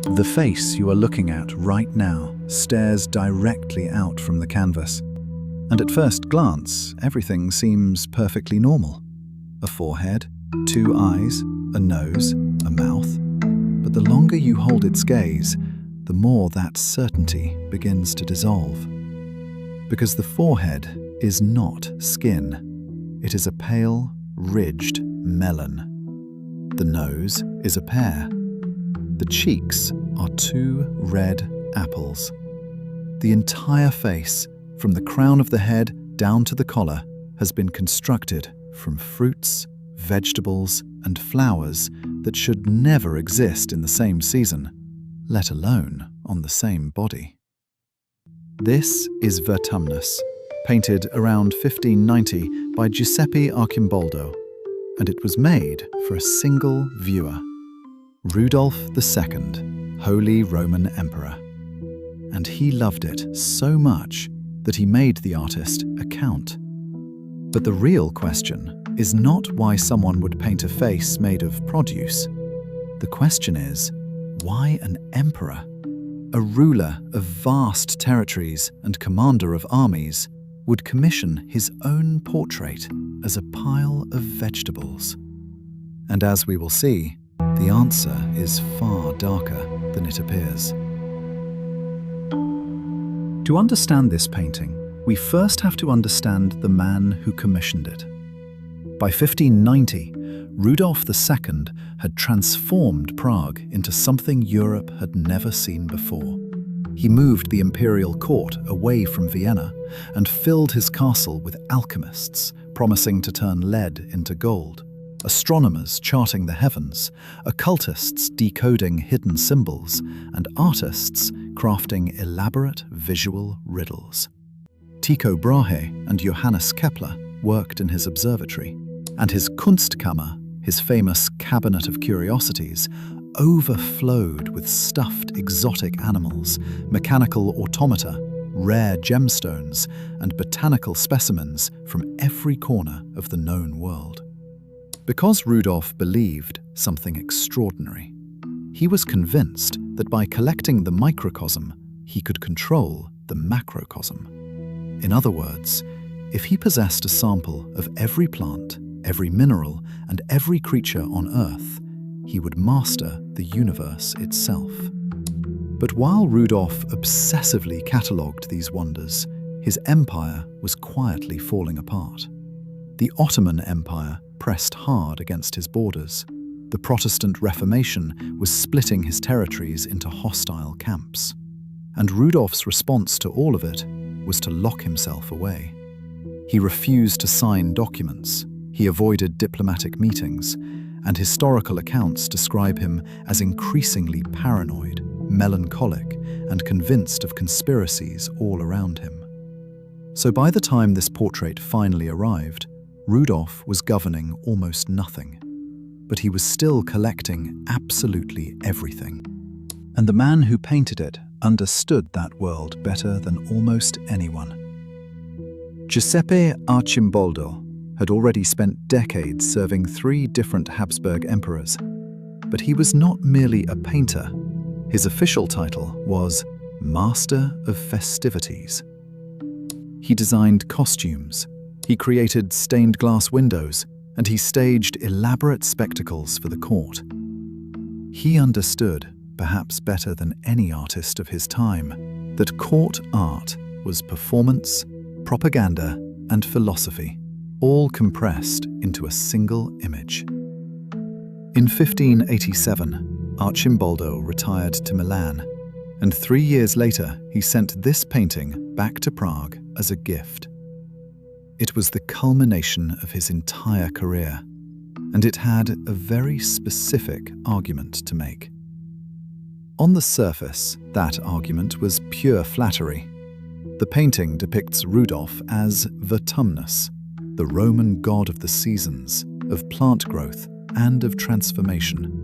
The face you are looking at right now stares directly out from the canvas, and at first glance, everything seems perfectly normal. A forehead, 2 eyes, a nose, a mouth. But the longer you hold its gaze, the more that certainty begins to dissolve. Because the forehead is not skin. It is a pale, ridged melon. The nose is a pear. The cheeks are 2 red apples. The entire face, from the crown of the head down to the collar, has been constructed from fruits, vegetables, and flowers that should never exist in the same season, let alone on the same body. This is Vertumnus, painted around 1590 by Giuseppe Arcimboldo, and it was made for a single viewer, Rudolph II, Holy Roman Emperor. And he loved it so much that he made the artist a count. But the real question is not why someone would paint a face made of produce. The question is, why an emperor? A ruler of vast territories and commander of armies would commission his own portrait as a pile of vegetables. And as we will see, the answer is far darker than it appears. To understand this painting, we first have to understand the man who commissioned it. By 1590, Rudolph II had transformed Prague into something Europe had never seen before. He moved the imperial court away from Vienna and filled his castle with alchemists, promising to turn lead into gold, astronomers charting the heavens, occultists decoding hidden symbols, and artists crafting elaborate visual riddles. Tycho Brahe and Johannes Kepler worked in his observatory, and his Kunstkammer, his famous cabinet of curiosities, overflowed with stuffed exotic animals, mechanical automata, rare gemstones, and botanical specimens from every corner of the known world. Because Rudolph believed something extraordinary, he was convinced that by collecting the microcosm, he could control the macrocosm. In other words, if he possessed a sample of every plant, every mineral, and every creature on Earth, he would master the universe itself. But while Rudolph obsessively catalogued these wonders, his empire was quietly falling apart. The Ottoman Empire pressed hard against his borders. The Protestant Reformation was splitting his territories into hostile camps. And Rudolph's response to all of it was to lock himself away. He refused to sign documents. He avoided diplomatic meetings, and historical accounts describe him as increasingly paranoid, melancholic, and convinced of conspiracies all around him. So by the time this portrait finally arrived, Rudolph was governing almost nothing, but he was still collecting absolutely everything. And the man who painted it understood that world better than almost anyone. Giuseppe Arcimboldo had already spent decades serving 3 different Habsburg emperors, but he was not merely a painter. His official title was Master of Festivities. He designed costumes, he created stained glass windows, and he staged elaborate spectacles for the court. He understood, perhaps better than any artist of his time, that court art was performance, propaganda, and philosophy, all compressed into a single image. In 1587, Arcimboldo retired to Milan, and 3 years later he sent this painting back to Prague as a gift. It was the culmination of his entire career, and it had a very specific argument to make. On the surface, that argument was pure flattery. The painting depicts Rudolph as Vertumnus, the Roman god of the seasons, of plant growth, and of transformation.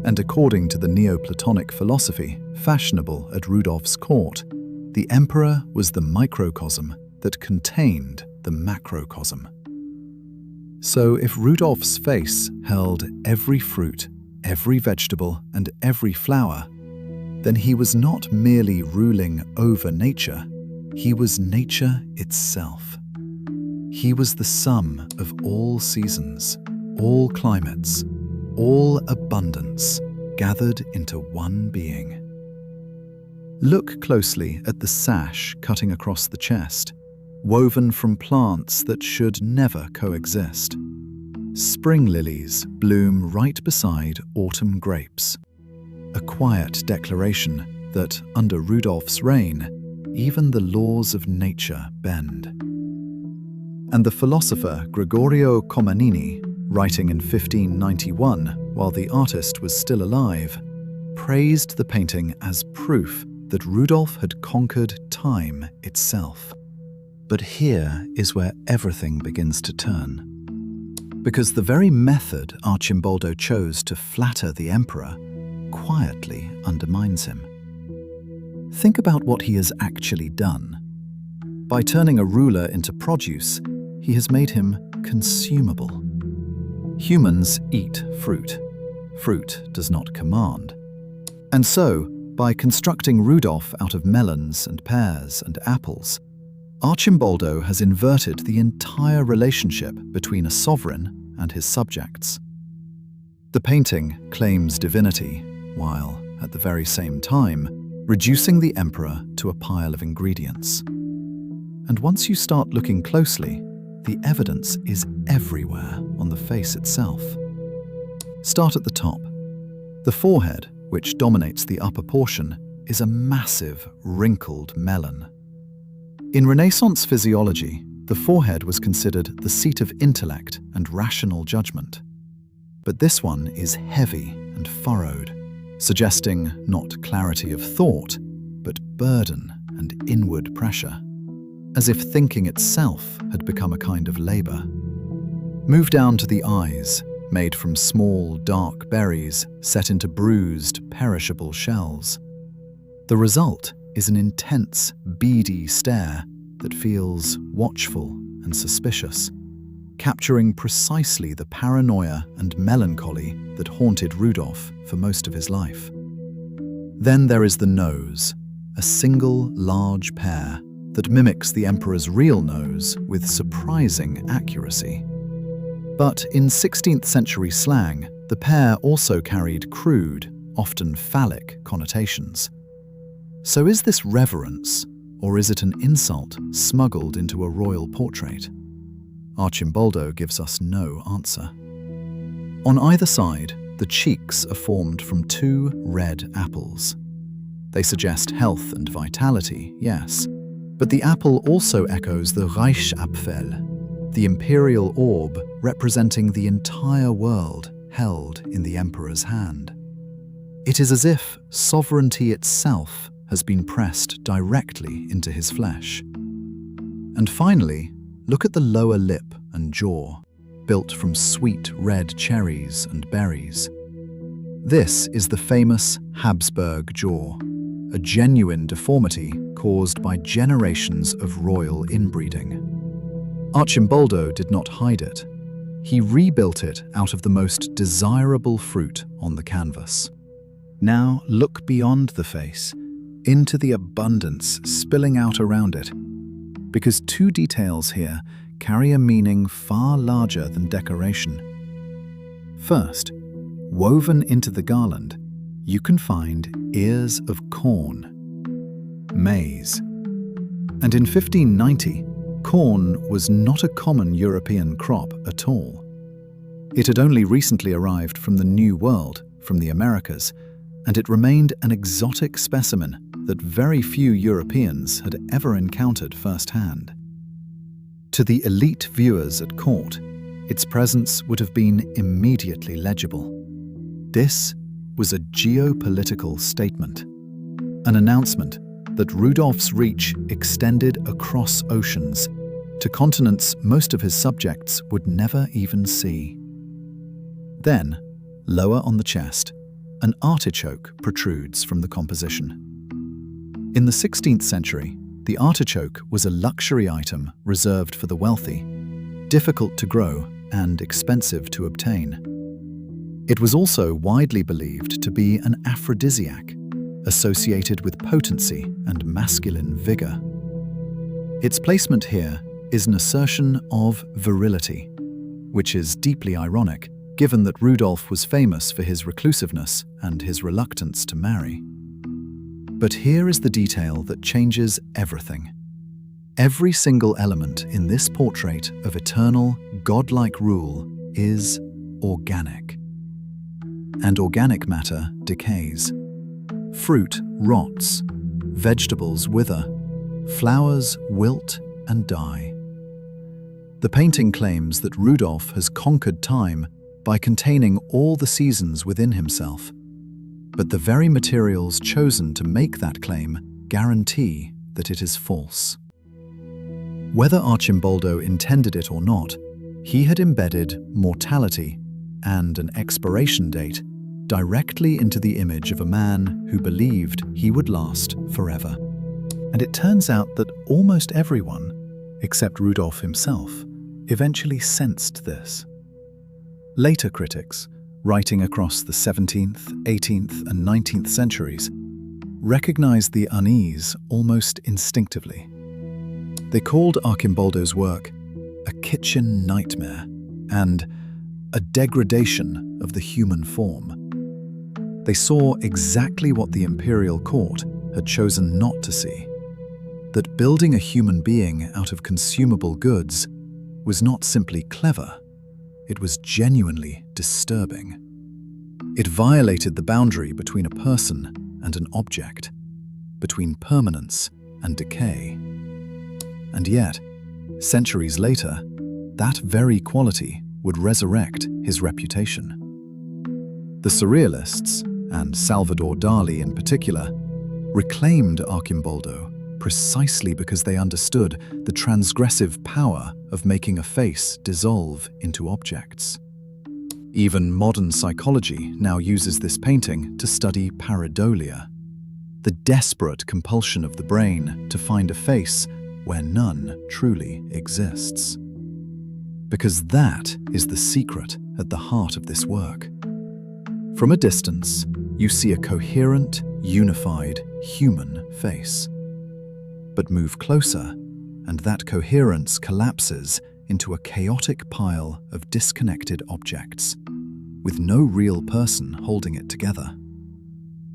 And according to the Neoplatonic philosophy fashionable at Rudolph's court, the emperor was the microcosm that contained the macrocosm. So if Rudolph's face held every fruit, every vegetable, and every flower, then he was not merely ruling over nature, he was nature itself. He was the sum of all seasons, all climates, all abundance, gathered into one being. Look closely at the sash cutting across the chest, woven from plants that should never coexist. Spring lilies bloom right beside autumn grapes, a quiet declaration that, under Rudolph's reign, even the laws of nature bend. And the philosopher Gregorio Comenini, writing in 1591 while the artist was still alive, praised the painting as proof that Rudolph had conquered time itself. But here is where everything begins to turn. Because the very method Arcimboldo chose to flatter the emperor quietly undermines him. Think about what he has actually done. By turning a ruler into produce, he has made him consumable. Humans eat fruit. Fruit does not command. And so, by constructing Rudolph out of melons and pears and apples, Arcimboldo has inverted the entire relationship between a sovereign and his subjects. The painting claims divinity, while, at the very same time, reducing the emperor to a pile of ingredients. And once you start looking closely, the evidence is everywhere on the face itself. Start at the top. The forehead, which dominates the upper portion, is a massive, wrinkled melon. In Renaissance physiology, the forehead was considered the seat of intellect and rational judgment. But this one is heavy and furrowed, suggesting not clarity of thought, but burden and inward pressure, as if thinking itself had become a kind of labor. Move down to the eyes, made from small, dark berries set into bruised, perishable shells. The result is an intense, beady stare that feels watchful and suspicious, capturing precisely the paranoia and melancholy that haunted Rudolph for most of his life. Then there is the nose, a single large pear that mimics the emperor's real nose with surprising accuracy. But in 16th century slang, the pear also carried crude, often phallic connotations. So is this reverence, or is it an insult smuggled into a royal portrait? Arcimboldo gives us no answer. On either side, the cheeks are formed from two red apples. They suggest health and vitality, yes, but the apple also echoes the Reichsapfel, the imperial orb representing the entire world held in the emperor's hand. It is as if sovereignty itself has been pressed directly into his flesh. And finally, look at the lower lip and jaw, built from sweet red cherries and berries. This is the famous Habsburg jaw, a genuine deformity caused by generations of royal inbreeding. Arcimboldo did not hide it. He rebuilt it out of the most desirable fruit on the canvas. Now look beyond the face, into the abundance spilling out around it, because two details here carry a meaning far larger than decoration. First, woven into the garland, you can find ears of corn, maize. And in 1590, corn was not a common European crop at all. It had only recently arrived from the New World, from the Americas, and it remained an exotic specimen that very few Europeans had ever encountered firsthand. To the elite viewers at court, its presence would have been immediately legible. This was a geopolitical statement, an announcement that Rudolph's reach extended across oceans to continents most of his subjects would never even see. Then, lower on the chest, an artichoke protrudes from the composition. In the 16th century, the artichoke was a luxury item reserved for the wealthy, difficult to grow and expensive to obtain. It was also widely believed to be an aphrodisiac, associated with potency and masculine vigor. Its placement here is an assertion of virility, which is deeply ironic given that Rudolph was famous for his reclusiveness and his reluctance to marry. But here is the detail that changes everything. Every single element in this portrait of eternal, godlike rule is organic. And organic matter decays. Fruit rots, vegetables wither, flowers wilt and die. The painting claims that Rudolph has conquered time by containing all the seasons within himself. But the very materials chosen to make that claim guarantee that it is false. Whether Arcimboldo intended it or not, he had embedded mortality and an expiration date directly into the image of a man who believed he would last forever. And it turns out that almost everyone, except Rudolph himself, eventually sensed this. Later critics, writing across the 17th, 18th, and 19th centuries, recognized the unease almost instinctively. They called Arcimboldo's work a kitchen nightmare and a degradation of the human form. They saw exactly what the imperial court had chosen not to see, that building a human being out of consumable goods was not simply clever, it was genuinely disturbing. It violated the boundary between a person and an object, between permanence and decay. And yet, centuries later, that very quality would resurrect his reputation. The Surrealists, and Salvador Dali in particular, reclaimed Arcimboldo precisely because they understood the transgressive power of making a face dissolve into objects. Even modern psychology now uses this painting to study pareidolia, the desperate compulsion of the brain to find a face where none truly exists. Because that is the secret at the heart of this work. From a distance, you see a coherent, unified, human face. But move closer, and that coherence collapses into a chaotic pile of disconnected objects, with no real person holding it together.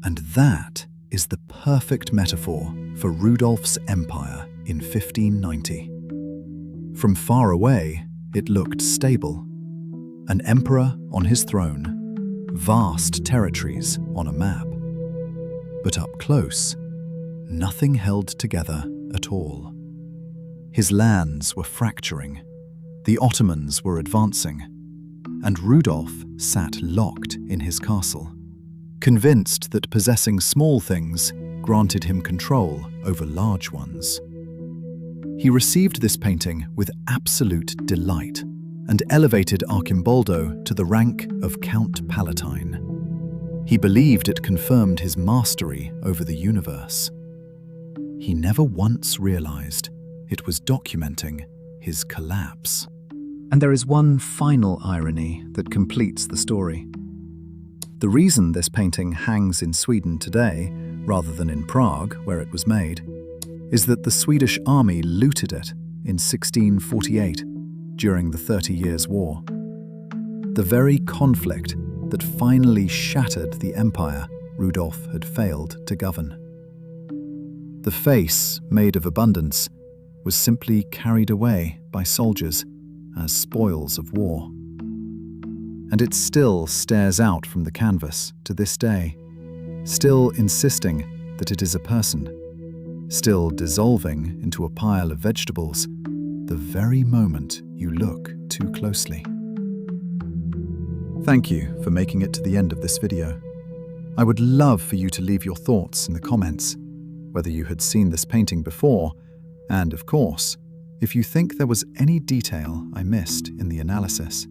And that is the perfect metaphor for Rudolph's empire in 1590. From far away, it looked stable. An emperor on his throne, vast territories on a map. But up close, nothing held together at all. His lands were fracturing, the Ottomans were advancing, and Rudolph sat locked in his castle, convinced that possessing small things granted him control over large ones. He received this painting with absolute delight and elevated Arcimboldo to the rank of Count Palatine. He believed it confirmed his mastery over the universe. He never once realized it was documenting his collapse. And there is one final irony that completes the story. The reason this painting hangs in Sweden today, rather than in Prague, where it was made, is that the Swedish army looted it in 1648 during the 30 Years' War. The very conflict that finally shattered the empire Rudolph had failed to govern. The face, made of abundance, was simply carried away by soldiers as spoils of war. And it still stares out from the canvas to this day, still insisting that it is a person, still dissolving into a pile of vegetables the very moment you look too closely. Thank you for making it to the end of this video. I would love for you to leave your thoughts in the comments, whether you had seen this painting before, and of course, if you think there was any detail I missed in the analysis.